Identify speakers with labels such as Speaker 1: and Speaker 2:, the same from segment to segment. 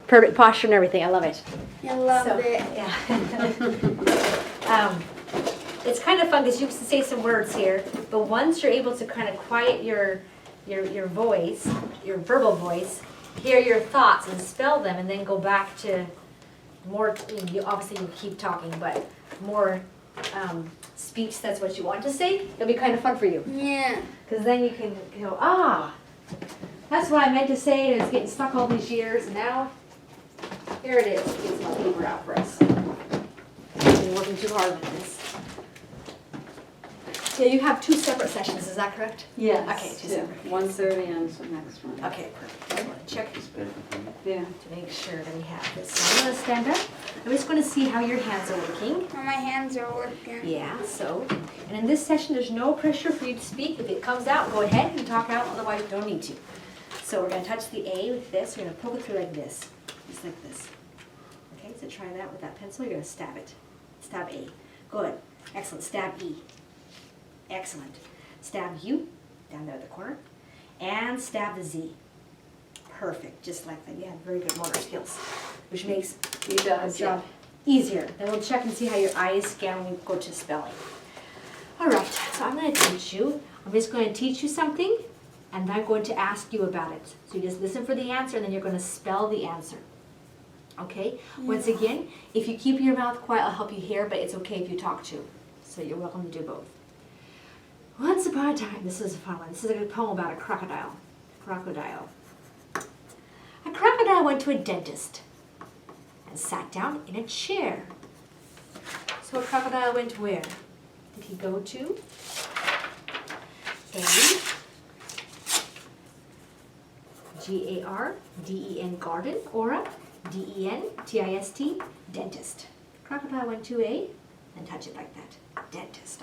Speaker 1: Perfect posture and everything. I love it.
Speaker 2: I love it.
Speaker 1: Yeah. It's kind of fun because you can say some words here, but once you're able to kind of quiet your voice, your verbal voice, hear your thoughts and spell them, and then go back to more. You obviously you keep talking, but more speech. That's what you want to say. It'll be kind of fun for you.
Speaker 2: Yeah.
Speaker 1: Because then you can go, that's what I meant to say, and it's getting stuck all these years, and now here it is. Get some paper out for us. I've been working too hard on this. Yeah, you have 2 separate sessions, is that correct?
Speaker 3: Yes.
Speaker 1: Okay, 2 separate.
Speaker 3: 1:30 and the next one.
Speaker 1: Okay, perfect. I want to check
Speaker 3: Yeah.
Speaker 1: to make sure that we have this. So I'm going to stand up. I'm just going to see how your hands are working.
Speaker 2: Oh, my hands are working.
Speaker 1: Yeah, so, and in this session, there's no pressure for you to speak. If it comes out, go ahead and talk out, otherwise you don't need to. So we're going to touch the A with this. We're going to poke it through like this, just like this. Okay, so try that with that pencil. You're going to stab it. Stab A. Good. Excellent. Stab E. Excellent. Stab U, down there at the corner. And stab the Z. Perfect, just like that. You have very good motor skills, which makes the job easier. Then we'll check and see how your eyes scan when we go to spelling. All right, so I'm going to teach you. I'm just going to teach you something, and I'm going to ask you about it. So you just listen for the answer, and then you're going to spell the answer. Okay? Once again, if you keep your mouth quiet, I'll help you hear, but it's okay if you talk too. So you're welcome to do both. Once upon a time, this is a fun one. This is a good poem about a crocodile. Crocodile. A crocodile went to a dentist and sat down in a chair. So a crocodile went where? Did he go to A, G-A-R-D-E-N, garden, or a D-E-N-T-I-S-T, dentist? Crocodile went to A, and touch it like that. Dentist,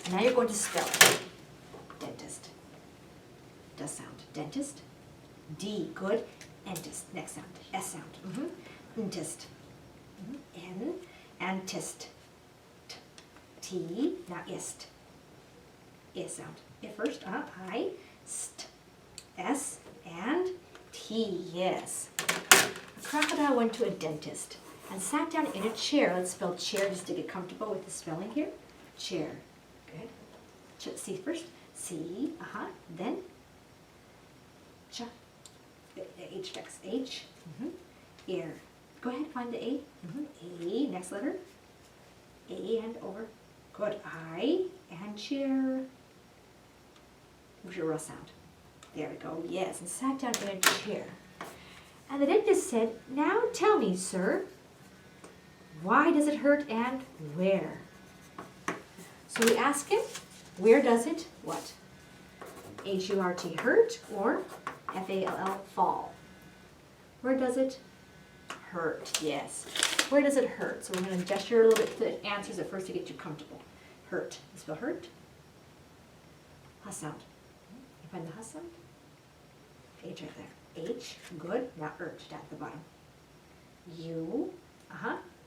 Speaker 1: And now you're going to spell it. Dentist. Does sound. Dentist. D, good. Entist. Next sound. S sound. Entist. N, antist. T, now ist. Is sound. If first, I, st. S, and T, yes. A crocodile went to a dentist and sat down in a chair. Let's spell chair just to get comfortable with the spelling here. Chair. Good. C first. C, then ch. H next. H. Ear. Go ahead, find the A. A, next letter. A and over. Good. I and chair. Where's your R sound? There we go. Yes, and sat down in a chair. And the dentist said, now tell me, sir, why does it hurt and where? So we ask him, where does it, what? H-U-R-T, hurt, or F-A-L-L, fall. Where does it hurt? Yes. Where does it hurt? So we're going to gesture a little bit to the answers at first to get you comfortable. Hurt. You spell hurt. H sound. You find the H sound? H right there. H, good. Now ert, down at the bottom. U,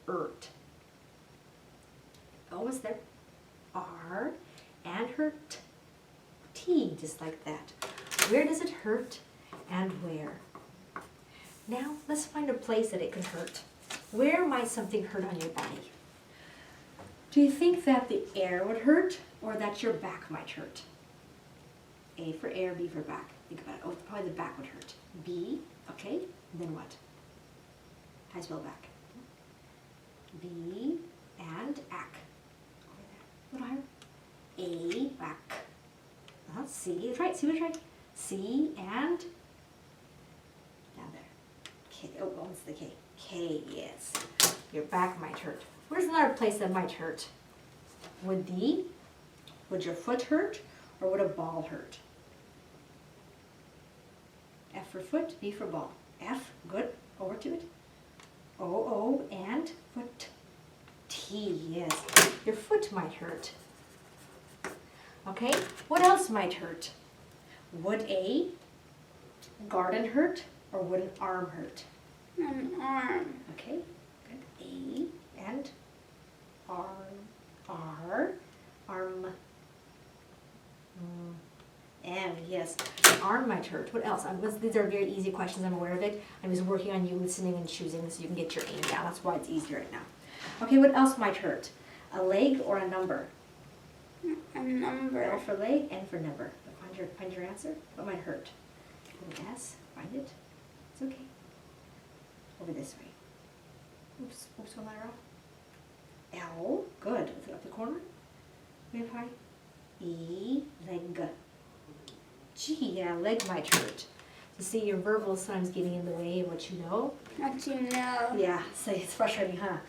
Speaker 1: ert. Almost there. R, and hurt. T, just like that. Where does it hurt and where? Now, let's find a place that it could hurt. Where might something hurt on your body? Do you think that the air would hurt or that your back might hurt? A for air, B for back. Think about it. Oh, probably the back would hurt. B, okay, and then what? How do you spell back? B and ack. Over there. What higher? A, back. C, that's right, C was right. C and down there. K, oh, it's the K. K, yes. Your back might hurt. Where's another place that might hurt? Would your foot hurt or would a ball hurt? F for foot, B for ball. F, good, over to it. O, and foot. T, yes. Your foot might hurt. Okay, what else might hurt? Would a garden hurt or would an arm hurt?
Speaker 2: An arm.
Speaker 1: Okay, good. A and arm. M, yes. arm might hurt. What else? These are very easy questions, I'm aware of it. I'm just working on you listening and choosing so you can get your aim down. That's why it's easier right now. Okay, what else might hurt? A leg or a number?
Speaker 2: A number.
Speaker 1: L for leg, N for number. Find your answer. What might hurt? An S, find it. It's okay. Over this way. Oops, one letter off. L, good. Is it up the corner? Way up high. E, leg. G, yeah, leg might hurt. You see, your verbal is sometimes getting in the way of what you know.
Speaker 2: What you know.
Speaker 1: Yeah, so it's frustrating, huh?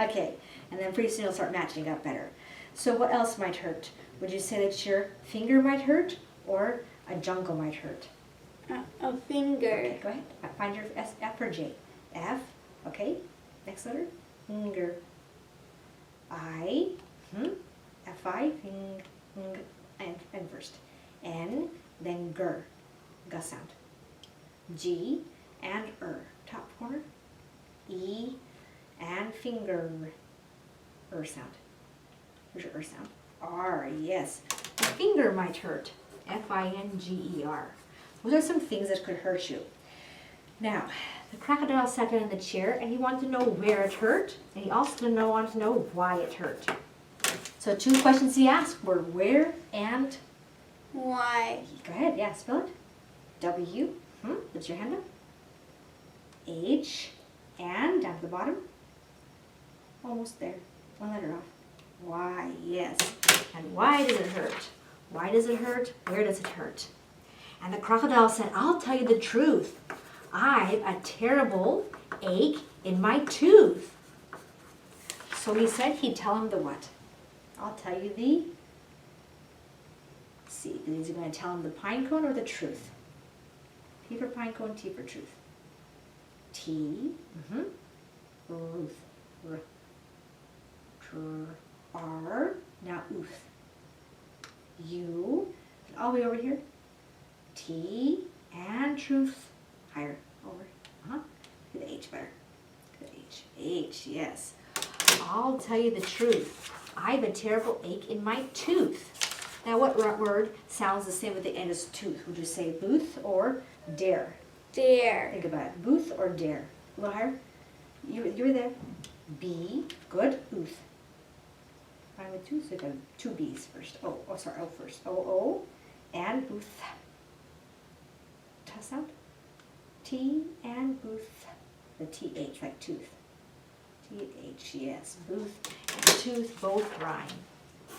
Speaker 1: Okay, and then pretty soon you'll start matching up better. So what else might hurt? Would you say that your finger might hurt or a jungle might hurt?
Speaker 2: A finger.
Speaker 1: Okay, go ahead. Find your S, F or J. F, okay. Next letter, finger. I, F-I, and first. N, then ger, G sound. G and top corner. E and finger, sound. Where's your sound? R, yes. The finger might hurt, F-I-N-G-E-R. Those are some things that could hurt you. Now, the crocodile sat down in the chair and he wanted to know where it hurt, and he also wanted to know why it hurt. So 2 questions he asked were where and
Speaker 2: Why?
Speaker 1: go ahead, yeah, spell it. W, lift your hand up. H, and down to the bottom. Almost there. 1 letter off. Why, yes. And why does it hurt? Why does it hurt? Where does it hurt? And the crocodile said, I'll tell you the truth. I've a terrible ache in my tooth. So he said he'd tell him the what? I'll tell you the, let's see, is he going to tell him the pine cone or the truth? P for pine cone, T for truth. T, Ruth, R, now oof. U, all the way over here. T and truth, higher, over, to the H better, to the H, H, yes. I'll tell you the truth. I have a terrible ache in my tooth. Now what word sounds the same at the end as tooth? Would you say booth or dare?
Speaker 2: Dare.
Speaker 1: Think about it, booth or dare? A little higher? You were there. B, good, ooth. Find with 2, so you got 2 B's first. O first. O, and booth. Toss out. T and booth. The TH, like tooth. TH, yes. Booth and tooth both rhyme.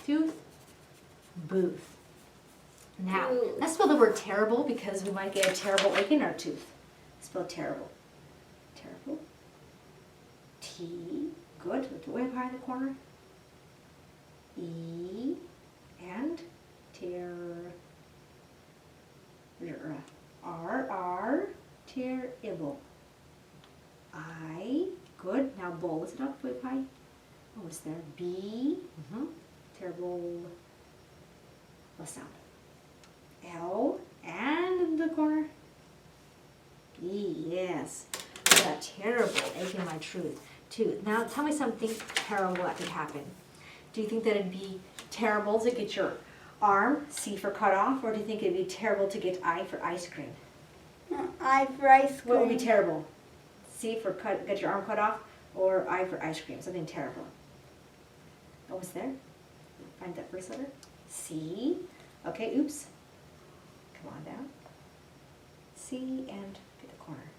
Speaker 1: Tooth, booth. Now,
Speaker 2: Booth.
Speaker 1: let's spell the word terrible because we might get a terrible ache in our tooth. Spell terrible. Terrible. T, good. Lift it way up high in the corner. E, and R, terrible. I, good. Now bowl, is it up way up high? Oh, it's there. B, terrible. Left sound. L, and in the corner. E, yes. A terrible ache in my tooth. Now tell me something terrible that could happen. Do you think that it'd be terrible to get your arm, C for cut off, or do you think it'd be terrible to get I for ice cream?
Speaker 2: I for ice cream.
Speaker 1: What would be terrible? C for get your arm cut off, or I for ice cream? Something terrible. Oh, it's there? Find that first letter. C. Okay, oops. Come on down. C and get the corner.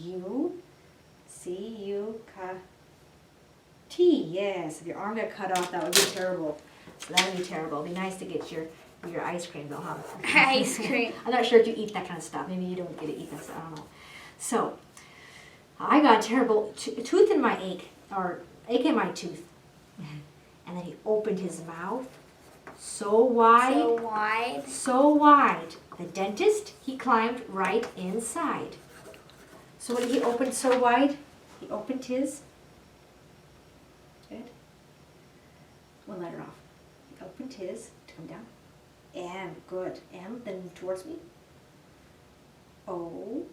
Speaker 1: U. C, U, T, yes. If your arm got cut off, that would be terrible. So that would be terrible. It'd be nice to get your ice cream though, huh?
Speaker 2: Ice cream.
Speaker 1: I'm not sure if you eat that kind of stuff. Maybe you don't get to eat that stuff. I don't know. So, I got a terrible tooth in my ache in my tooth. And then he opened his mouth so wide. So wide. The dentist, he climbed right inside. So when he opened so wide, he opened his, good, 1 letter off. He opened his, to come down, and good, M, then move towards me. O,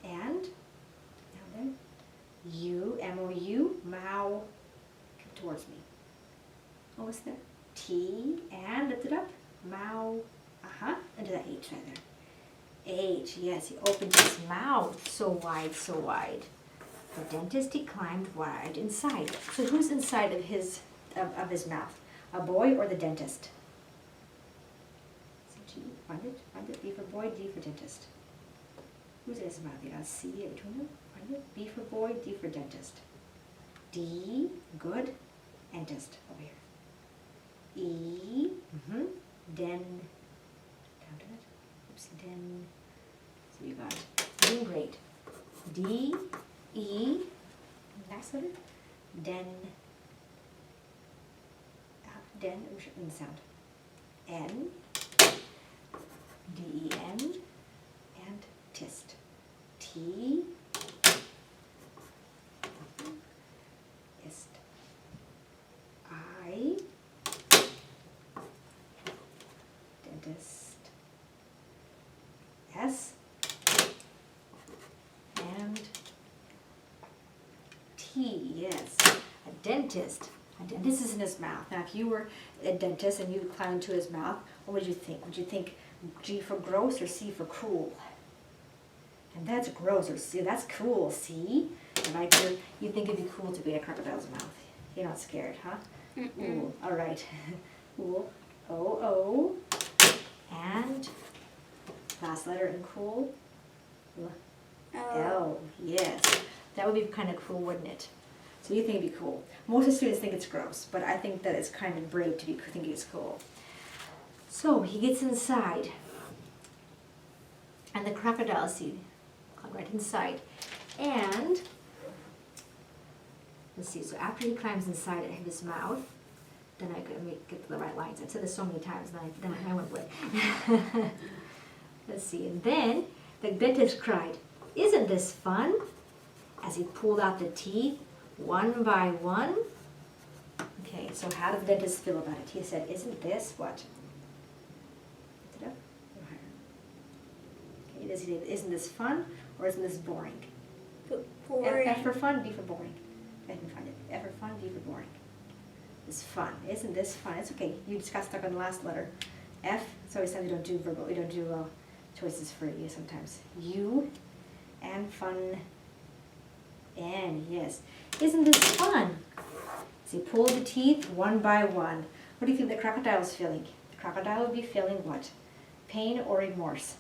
Speaker 1: and, down there, U, M-O-U, Mao, come towards me. Oh, what's there? T, and lift it up, Mao, Into that H right there. H, yes, he opened his mouth so wide, so wide. The dentist, he climbed wide inside. So who's inside of his mouth? A boy or the dentist? So G, find it, B for boy, D for dentist. Who's in his mouth? You got a C in between them. Find it, B for boy, D for dentist. D, good, dentist, over here. E, den, down to it, oops, den, so you got doing great. D, E, next letter, den, den, in the sound. N, D-E-N, and tist. T, ist. I, dentist. S, and T, yes, a dentist. A dentist is in his mouth. Now, if you were a dentist and you climbed into his mouth, what would you think? Would you think G for gross or C for cruel? And that's gross, or C, that's cool, see? And you think it'd be cool to be in a crocodile's mouth. You're not scared, huh? Ooh, all right. Ooh, O, and last letter in cool, L, yes. That would be kind of cool, wouldn't it? So you think it'd be cool. Most of the students think it's gross, but I think that it's kind of brave to think it's cool. So he gets inside, and the crocodile, see, right inside. And, let's see, so after he climbs inside of his mouth, then I could get the right lines. I've said this so many times, then I went blank. Let's see, and then the dentist cried, "Isn't this fun?" As he pulled out the teeth, one by one. Okay, so how did the dentist feel about it? He said, "Isn't this what?" Lift it up, a little higher. Okay, does he say, "Isn't this fun?" Or isn't this boring?
Speaker 2: Boring.
Speaker 1: F for fun, B for boring. I can find it. F for fun, B for boring. It's fun. Isn't this fun? It's okay. You just got stuck on the last letter. F. It's always time we don't do verbal. We don't do choices for you sometimes. U and fun. N. Yes. Isn't this fun? So you pull the teeth one by one. What do you think the crocodile is feeling? The crocodile would be feeling what? Pain or remorse?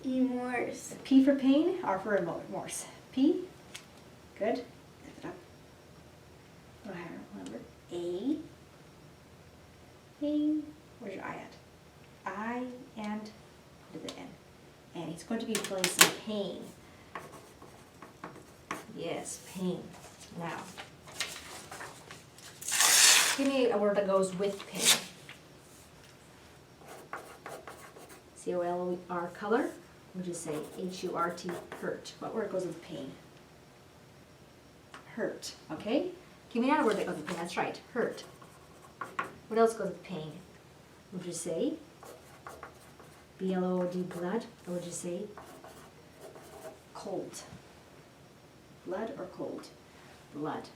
Speaker 2: Remorse.
Speaker 1: P for pain, R for remorse. P, good. Lift it up. A little higher, remember. A, pain, where's your I at? I and, put the N. And he's going to be feeling some pain. Yes, pain. Now, give me a word that goes with pain. C-O-L-R, color. Would you say H-U-R-T, hurt? What word goes with pain? Hurt, okay? Give me another word that goes with pain. That's right, hurt. What else goes with pain? Would you say B-L-O-D, blood? Or would you say cold? Blood or cold? Blood.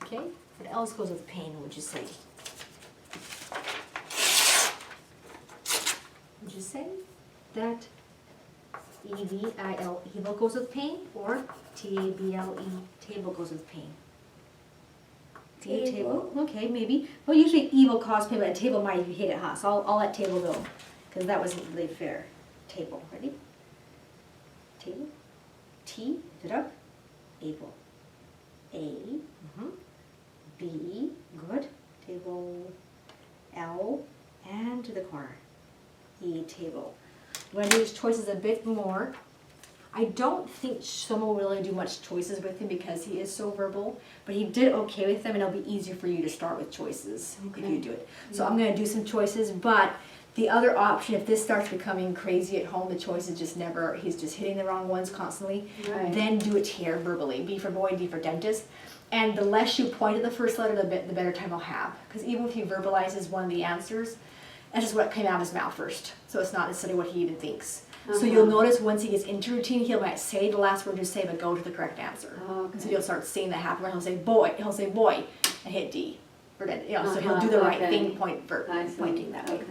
Speaker 1: Okay? What else goes with pain, would you say? Would you say that E-V-I-L, evil goes with pain, or T-A-B-L-E, table goes with pain? Table. Okay, maybe. Well, usually evil causes pain, but a table might if you hate it, huh? So I'll let table go, because that wasn't really fair. Table, ready? Table. T, lift it up. Able. A, B, good. Table. L, and to the corner. E, table. I'm going to do his choices a bit more. I don't think someone will really do much choices with him because he is so verbal, but he did okay with them, and it'll be easier for you to start with choices if you do it. So I'm going to do some choices, but the other option, if this starts becoming crazy at home, the choices just never, he's just hitting the wrong ones constantly, then do it here verbally. B for boy, D for dentist. And the less you point at the first letter, the better time he'll have. Because even if he verbalizes one of the answers, that's just what came out of his mouth first. So it's not necessarily what he even thinks. So you'll notice once he gets into routine, he might say the last word you say, but go to the correct answer. So you'll start seeing that happen where he'll say boy, and hit D. So he'll do the right thing, pointing that way.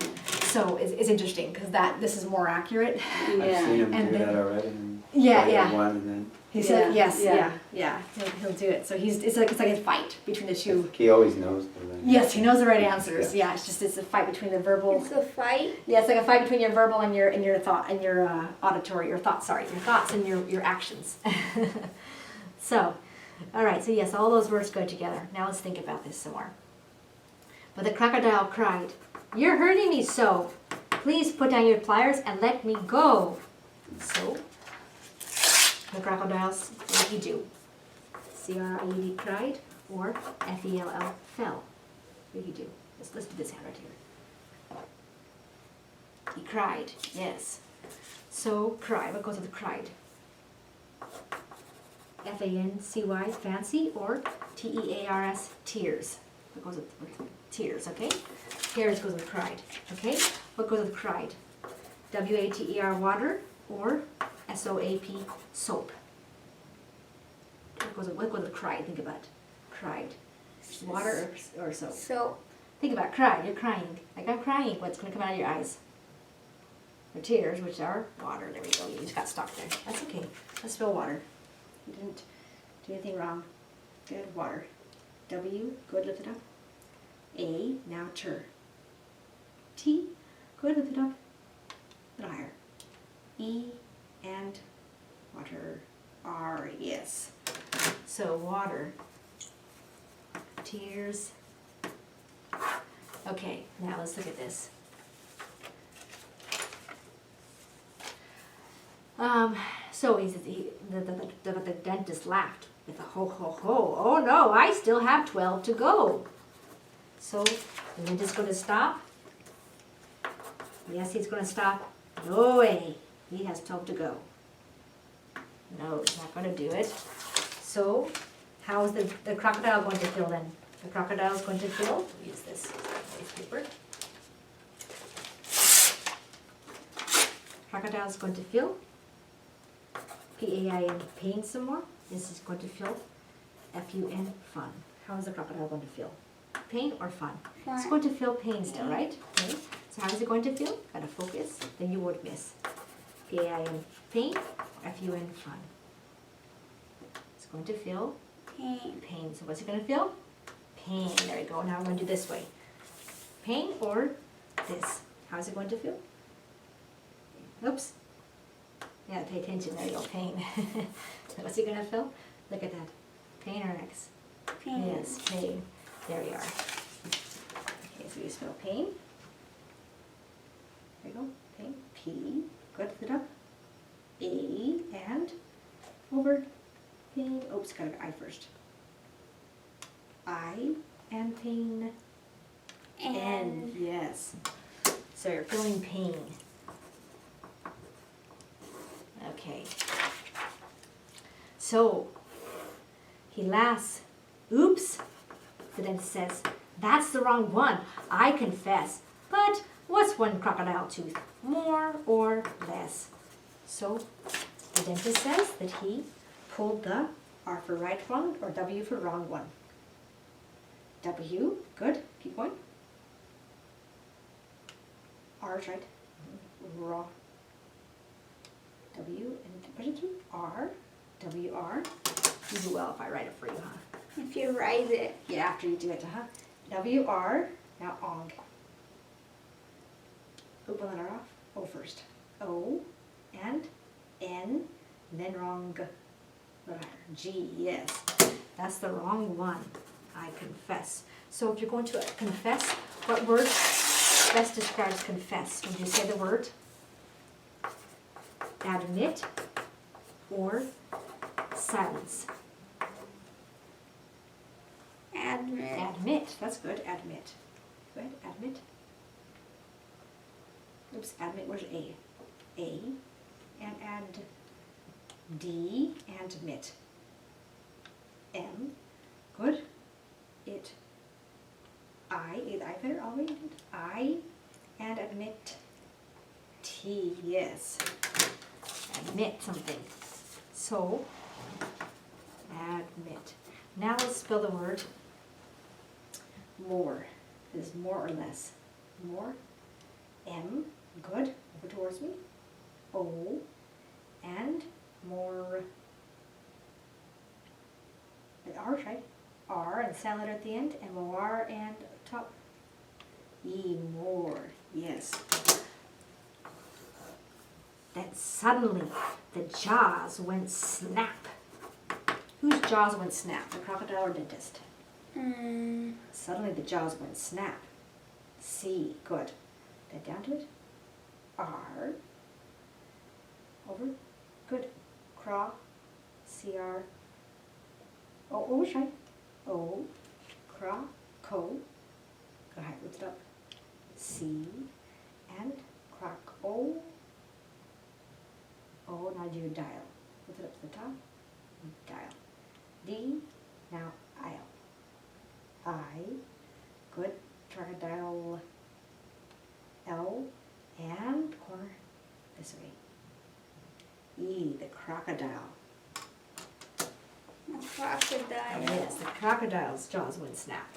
Speaker 1: So it's interesting because this is more accurate.
Speaker 4: I've seen
Speaker 3: Yeah,
Speaker 4: him
Speaker 1: And
Speaker 4: do
Speaker 1: then-
Speaker 4: that already. And
Speaker 1: Yeah,
Speaker 4: try
Speaker 1: yeah.
Speaker 4: One and then
Speaker 1: He said
Speaker 3: Yeah,
Speaker 1: yes,
Speaker 3: yeah.
Speaker 1: yeah. He'll do it. So it's like a fight between the two.
Speaker 4: he always knows the right
Speaker 1: Yes, he knows the right answers.
Speaker 4: Yeah.
Speaker 1: Yeah, it's a fight between the verbal.
Speaker 2: It's a fight.
Speaker 1: Yeah, it's like a fight between your verbal and your thought and your auditory, your thoughts and your actions. So, all right. So yes, all those words go together. Now let's think about this some more. But the crocodile cried, "You're hurting me so. Please put down your pliers and let me go." So the crocodiles, what did he do? C-R-I-E-D, cried, or F-E-L-L, fell. What did he do? Let's do this hand right here. He cried, yes. So cry, what goes with cried? F-A-N-C-Y, fancy, or T-E-A-R-S, tears. What goes with tears, okay? Tears goes with cried, okay? What goes with cried? W-A-T-E-R, water, or S-O-A-P, soap. What goes with cried? Think about it. Cried. Water or soap?
Speaker 2: So,
Speaker 1: Think about cried. You're crying. Like I'm crying. What's going to come out of your eyes? Your tears, which are water. There we go. You just got stuck there. That's okay. Let's spill water. You didn't do anything wrong. Good. Water. W. Good. Lift it up. A. Now tur. T. Good. Lift it up. A little higher. E. And water. R. Yes. So water. Tears. Okay, now let's look at this. So the dentist laughed with a ho ho ho. Oh no, I still have 12 to go. So the dentist going to stop? Yes, he's going to stop. No way, he has 12 to go. No, he's not going to do it. So how is the crocodile going to feel then? The crocodile is going to feel, use this paper. Crocodile is going to feel P-A-I-N, pain some more. This is going to feel F-U-N, fun. How is the crocodile going to feel? Pain or fun? It's
Speaker 2: Fun.
Speaker 1: going to feel pain still, right? Okay. So how is it going to feel? Gotta focus, then you won't miss. P-A-I-N, pain, F-U-N, fun. It's going to feel
Speaker 2: pain.
Speaker 1: pain. So what's it going to feel? Pain. There we go. Now I'm going to do this way. Pain or this. How is it going to feel? Oops. Yeah, pay attention. There you go. Pain. So what's it going to feel? Look at that. Pain or X?
Speaker 2: Pain.
Speaker 1: Yes, pain. There we are. Okay, so you spell pain. There you go. Pain. P. Good. Lift it up. A. And over. Pain. Oops, got an I first. I and pain. N. Yes. So you're feeling pain. Okay. So he laughs. Oops. The dentist says, "That's the wrong one. I confess. But what's one crocodile tooth? More or less?" So the dentist says that he pulled the R for right one or W for wrong one. W, good, keep going. R is right. Raw. W, and push it through. R, W, R. You do well if I write it for you, huh?
Speaker 2: If you write it.
Speaker 1: Yeah, after you do it, huh? W, R, now ong. Oop, one letter off. O first. O, and N, then wrong. Little higher. G, yes. That's the wrong one. I confess. So if you're going to confess, what word best describes confess? Would you say the word admit or silence?
Speaker 2: Admit.
Speaker 1: Admit. That's good. Admit. Good. Admit. Oops. Admit. Where's A? A. And add D. And admit. M. Good. It. I. Is I better already? I. And admit. T. Yes. Admit something. So. Admit. Now let's spell the word more. Is more or less? More. M, good, over towards me. O, and more, the R, right? R and salad at the end, M-O-R and top. E, more, yes. Then suddenly the jaws went snap. Whose jaws went snap, the crocodile or dentist? Suddenly the jaws went snap. C, good. Then down to it. R, over, good. Craw, C-R. O, which right? O, craw, co. Go ahead, lift it up. C, and croc, O. O, now do your dial. Lift it up to the top. Dial. D, now aisle. I, good, crocodile, L, and corner this way. E, the crocodile.
Speaker 2: A crocodile.
Speaker 1: Yes, the crocodile's jaws went snap.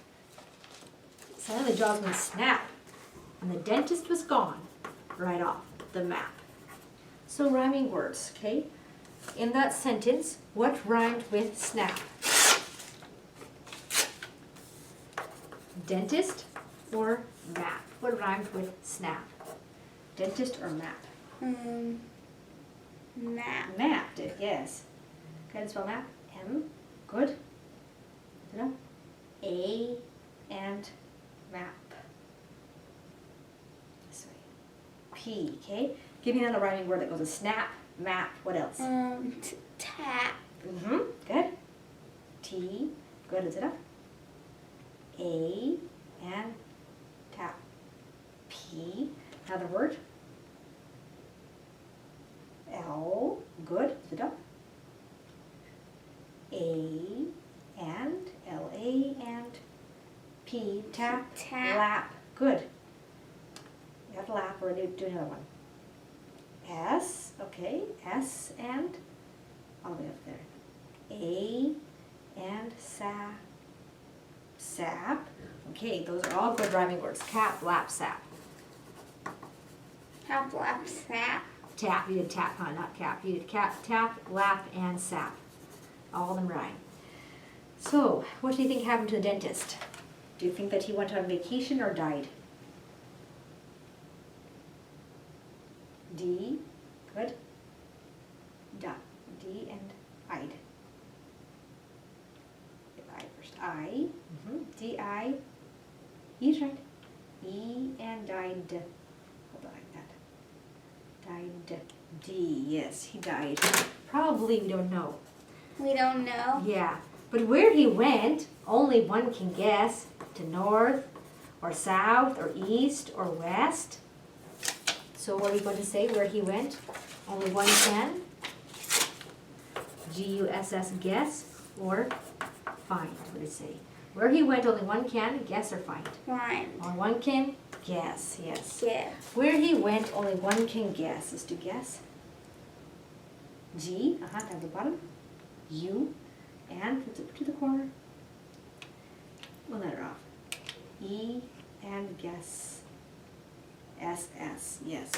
Speaker 1: Suddenly the jaws went snap, and the dentist was gone right off the map. So rhyming words, okay? In that sentence, what rhymed with snap? Dentist or map? What rhymed with snap? Dentist or map?
Speaker 2: Map.
Speaker 1: Map did, yes. Go ahead and spell map. M, good. You know? A and map. This way. P, okay? Give me another rhyming word that goes with snap, map, what else?
Speaker 2: Tap.
Speaker 1: Mm-hmm, good. T, good, is it up? A and tap. P, another word. L, good, is it up? A and L-A and P, tap,
Speaker 2: Tap.
Speaker 1: lap, good. You have to lap or do another one. S, okay, S and all the way up there. A and sap. Okay, those are all good rhyming words. Cap, lap, sap.
Speaker 2: Tap, lap, sap.
Speaker 1: Tap, you did tap, huh? Not cap. You did cap, tap, lap, and sap. All of them rhyme. So, what do you think happened to the dentist? Do you think that he went on vacation or died? D, good. D and I'd. I first. I, D-I, E's right. E and died. Hold on like that. Died. D, yes, he died. Probably, we don't know.
Speaker 2: We don't know.
Speaker 1: Yeah, but where he went, only one can guess. To north, or south, or east, or west. So what are you going to say where he went? Only one can. G-U-S-S, guess, or find. What did it say? Where he went, only one can, guess or find.
Speaker 2: Find.
Speaker 1: Only one can guess, yes.
Speaker 2: Guess.
Speaker 1: Where he went, only one can guess. Is to guess. G, down the bottom. U, and flip it to the corner. One letter off. E, and guess. S, yes.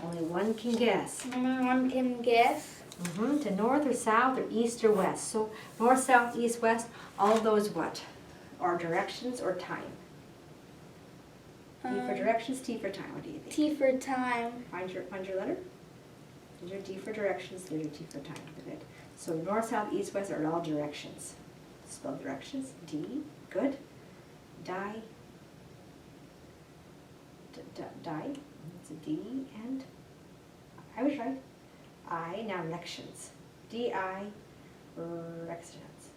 Speaker 1: Only one can guess.
Speaker 2: Only one can guess.
Speaker 1: To north or south or east or west. So north, south, east, west, all of those what? Are directions or time? D for directions, T for time. What do you think?
Speaker 2: T for time.
Speaker 1: Find your letter. There's your D for directions, there's your T for time. Good. So north, south, east, west are all directions. Spell directions. D, good. Die. Die. It's a D and I was right. I, now lections. D-I, rections.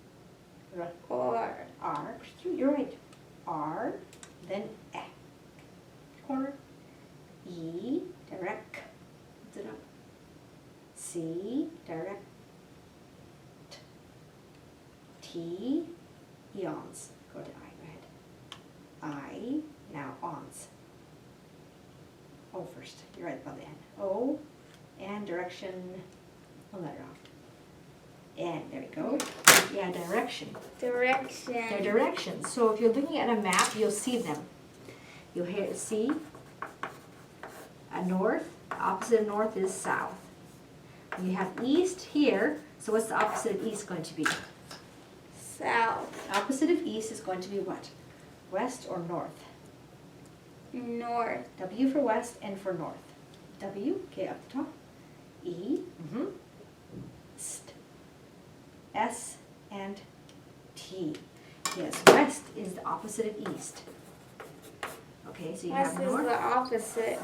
Speaker 2: Or.
Speaker 1: R, you're right. R, then E. Corner. E, direct. Lift it up. C, direct. T, eons. Go to I, go ahead. I, now ons. O first, you're right about the end. O, and direction, one letter off. And there we go. Yeah, direction.
Speaker 2: Direction.
Speaker 1: They're directions. So if you're looking at a map, you'll see them. You'll see got north, the opposite of north is south. And you have east here, so what's the opposite of east going to be?
Speaker 2: South.
Speaker 1: Opposite of east is going to be what? West or north?
Speaker 2: North.
Speaker 1: W for west, N for north. W, okay, up the top. E, st, S, and T. Yes, west is the opposite of east. Okay, so you
Speaker 2: West
Speaker 1: have
Speaker 2: is
Speaker 1: north.
Speaker 2: the opposite.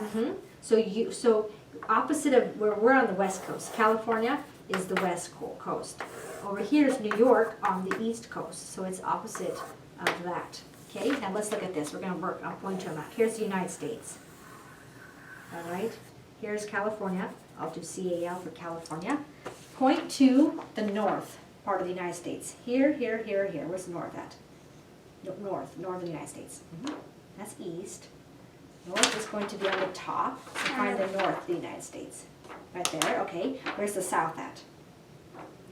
Speaker 1: So opposite of where we're on the west coast. California is the west coast. Over here is New York on the east coast. So it's opposite of that. Okay, now let's look at this. We're going to work up one to a map. Here's the United States. All right, here's California. I'll do CAL for California. Point to the north part of the United States. Here, here, here, here. Where's the north at? North of the United States. That's east. North is going to be on the top. So find the north of the United States. Right there, okay. Where's the south at?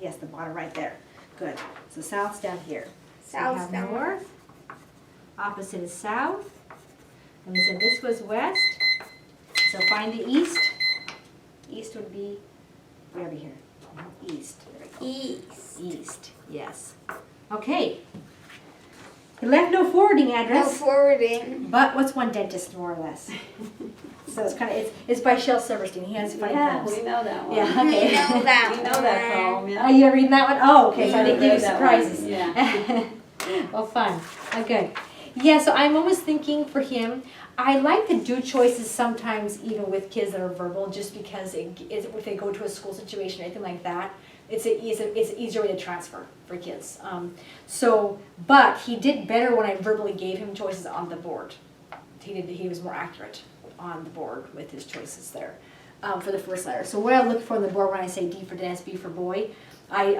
Speaker 1: Yes, the bottom right there. Good. So south's down here. So we
Speaker 2: South's
Speaker 1: have
Speaker 2: down
Speaker 1: north. Opposite is south. And we said this was west. So find the east. East would be right over here. East. There we go.
Speaker 2: East.
Speaker 1: East. Yes. Okay. He left no forwarding
Speaker 2: No
Speaker 1: address.
Speaker 2: forwarding.
Speaker 1: But what's one dentist more or less? So it's kind of it's by Shel Silverstein. He has funny
Speaker 3: Yeah,
Speaker 1: poems.
Speaker 3: we know that one.
Speaker 1: Yeah. Okay.
Speaker 2: We know that
Speaker 3: We know that
Speaker 2: one.
Speaker 3: poem,
Speaker 1: Oh,
Speaker 3: yeah.
Speaker 1: you reading that one? Oh, okay. So I
Speaker 3: We
Speaker 1: didn't give you
Speaker 3: read that one,
Speaker 1: surprises.
Speaker 3: yeah.
Speaker 1: Well, fun. Oh, good. Yeah. So I'm always thinking for him. I like to do choices sometimes, even with kids that are verbal, just because if they go to a school situation or anything like that, it's an easier way to transfer for kids. But he did better when I verbally gave him choices on the board. He was more accurate on the board with his choices there for the first letter. So what I look for on the board when I say D for dentist, B for boy, I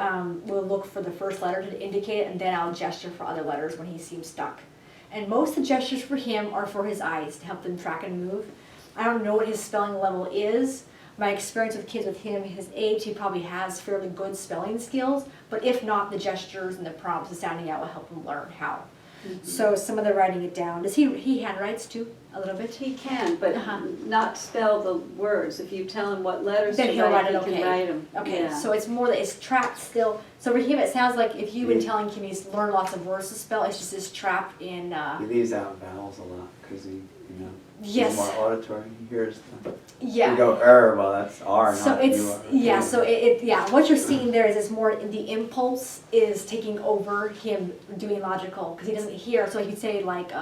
Speaker 1: will look for the first letter to indicate it, and then I'll gesture for other letters when he seems stuck. And most of the gestures for him are for his eyes to help them track and move. I don't know what his spelling level is. My experience with kids with him, his age, he probably has fairly good spelling skills, but if not, the gestures and the prompts and sounding out will help him learn how. So some of the writing it down. Does he handwrites too, a little bit?
Speaker 3: He can, but not spell the words. If you tell him what letters
Speaker 1: Then
Speaker 3: to
Speaker 1: he'll write
Speaker 3: write,
Speaker 1: it
Speaker 3: he
Speaker 1: okay.
Speaker 3: can write them.
Speaker 1: Okay,
Speaker 3: Yeah.
Speaker 1: so it's more that it's trapped still. So for him, it sounds like if you've been telling him he's learned lots of words to spell, it's just this trapped in.
Speaker 4: He leaves out vowels a lot because he,
Speaker 1: Yes.
Speaker 4: he's more auditory. He hears the,
Speaker 1: Yeah.
Speaker 4: you go well that's R,
Speaker 1: So
Speaker 4: not
Speaker 1: it's
Speaker 4: you are.
Speaker 1: yeah. So what you're seeing there is it's more the impulse is taking over him doing logical because he doesn't hear. So he'd say like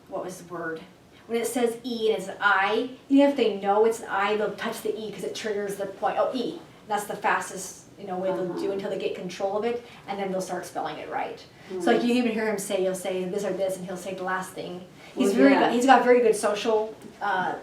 Speaker 1: what was the word? When it says E and it's an I, even if they know it's an I, they'll touch the E because it triggers the point. Oh, E. That's the fastest way they'll do until they get control of it, and then they'll start spelling it right. So like you even hear him say, he'll say this or this, and he'll say the last thing. He's he's got very good social, so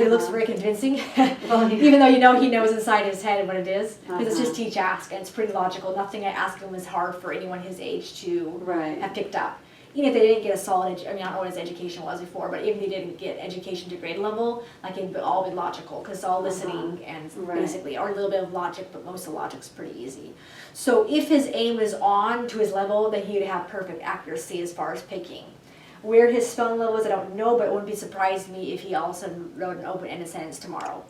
Speaker 1: he looks very convincing, even though he knows inside his head what it is, because it's just teach ask, and it's pretty logical. Nothing I ask him is hard for anyone his age to have picked up. Even if they didn't get a solid, I don't know what his education was before, but even if they didn't get education to grade level, like it'd all be logical, because it's all listening and basically, or a little bit of logic, but most of the logic's pretty easy. So if his aim is on to his level, then he would have perfect accuracy as far as picking. Where his spelling level is, I don't know, but it wouldn't be surprised me if he also wrote an open-ended sentence tomorrow,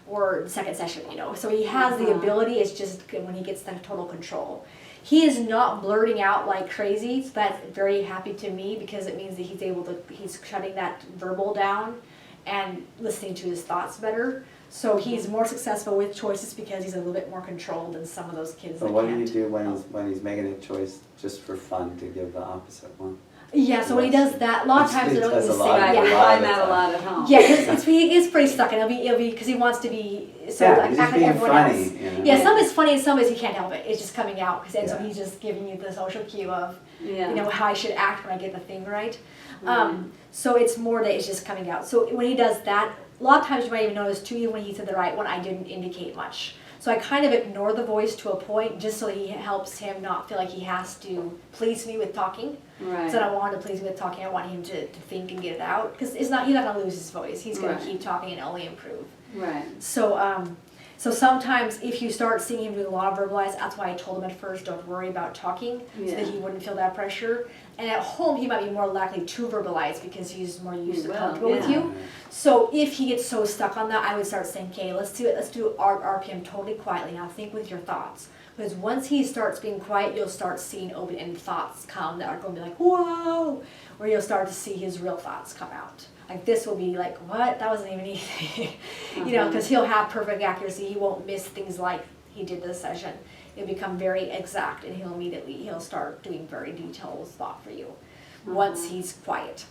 Speaker 1: or the second session, So he has the ability, it's just when he gets the total control. He is not blurting out like crazy, so that's very happy to me because it means that he's shutting that verbal down and listening to his thoughts better. So he's more successful with choices because he's a little bit more controlled than some of those kids
Speaker 4: So
Speaker 1: that
Speaker 4: what
Speaker 1: can't.
Speaker 4: do you do when he's making a choice just for fun to give the opposite one?
Speaker 1: Yeah, so when he does that, a lot of times they don't
Speaker 4: He does
Speaker 1: even
Speaker 4: a lot,
Speaker 1: say,
Speaker 3: I
Speaker 1: yeah.
Speaker 3: find that a lot at home.
Speaker 1: Yeah, because he is pretty stuck, and it'll be because he wants to be so
Speaker 4: Yeah,
Speaker 1: like
Speaker 4: he's
Speaker 1: back
Speaker 4: just
Speaker 1: like
Speaker 4: being
Speaker 1: everyone
Speaker 4: funny.
Speaker 1: else. Yeah, some is funny and some is he can't help it. It's just coming out, and so
Speaker 4: Yeah.
Speaker 1: he's just giving you the social cue of
Speaker 3: Yeah.
Speaker 1: how I should act when I get the thing right. So it's more that it's just coming out. So when he does that, a lot of times you might even notice too, even when he said the right one, I didn't indicate much. So I kind of ignore the voice to a point just so he helps him not feel like he has to please me with talking.
Speaker 3: Right.
Speaker 1: So I don't want him to please me with talking. I want him to think and get it out because he's not going to lose his voice. He's going to keep talking and only improve.
Speaker 3: Right.
Speaker 1: So So sometimes if you start seeing him doing a lot of verbalize, that's why I told him at first, don't worry about talking, so that he wouldn't feel that pressure. And at home, he might be more likely to verbalize because he's more used to comfortable with you. So if he gets so stuck on that, I would start saying, okay, let's do RPM totally quietly. Now think with your thoughts. Because once he starts being quiet, you'll start seeing open-ended thoughts come that are going to be like, whoa, or you'll start to see his real thoughts come out. Like this will be like, what? That wasn't even anything. You know, because he'll have perfect accuracy. He won't miss things like he did this session. It'll become very exact, and he'll start doing very detailed thought for you once he's quiet,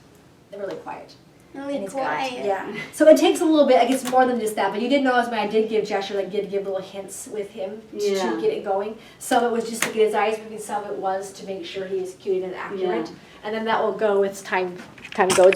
Speaker 1: really quiet.
Speaker 2: Really
Speaker 1: And he's
Speaker 2: quiet.
Speaker 1: good. Yeah. So it takes a little bit. I guess more than just that. But you did notice when I did give gesture, like did give little hints with him to get it going. Some of it was just to get his eyes moving. Some of it was to make sure he is cute and accurate. And then that will go as time goes.